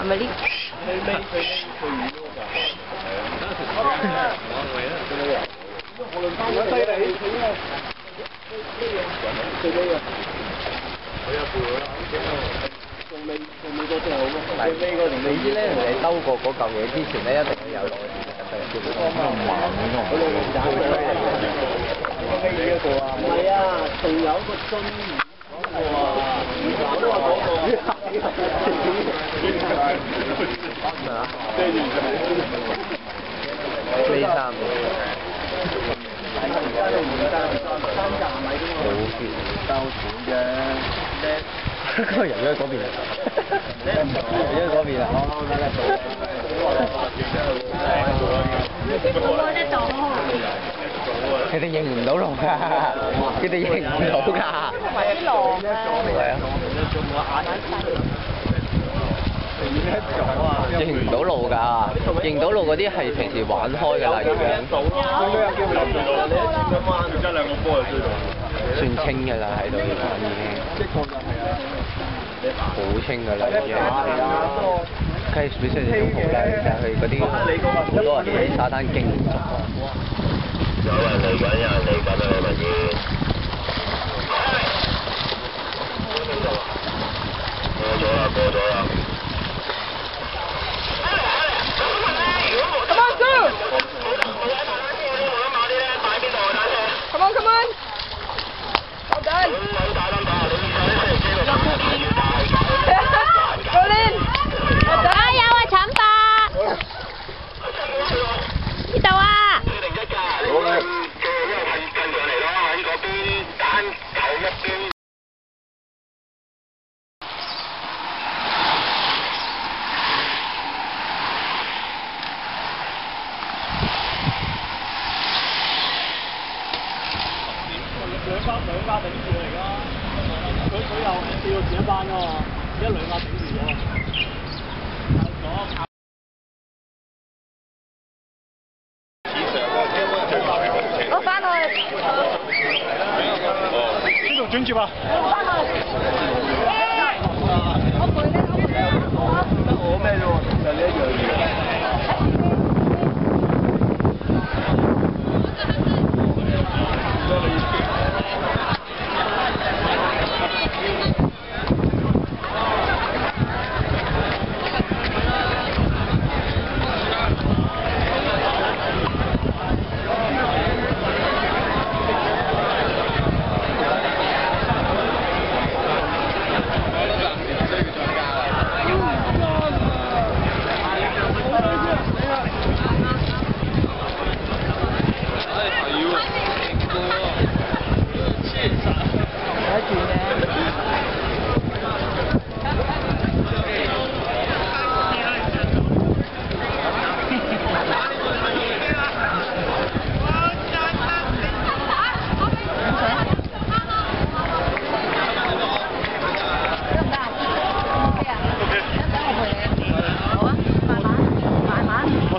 係咪呢？你知咧，你兜過嗰嚿嘢之前咧，一定會有落去嘅。唔係啊，仲有個樽。飛衫。收錢啫。嗰個人喺嗰邊啊！人喺嗰邊啊！佢哋認唔到路㗎，佢哋認唔到㗎。同埋啲浪啊！係啊。認唔到路㗎，認到路嗰啲係平時玩開㗎啦，已經。算清㗎啦，喺度已經。好清㗎啦，已經。雞水雖然仲好啦，但係佢嗰啲好多人喺沙灘經過。有人嚟緊啊！文姨。過咗啦。Come on, go! Come on, come on! Well done! Rolling! 加油啊，橙伯！呢度啊！兩架頂住嚟㗎，佢又吊住一班㗎嘛，一兩架頂住咗。我翻去。邊度轉接啊？我咩啫喎？就呢一樣嘢。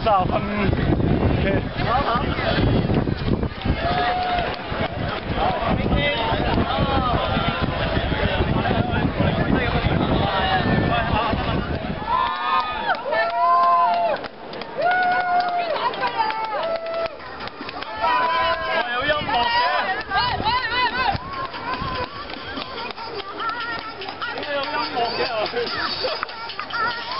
30分嘅。有音樂嘅。點解有音樂嘅？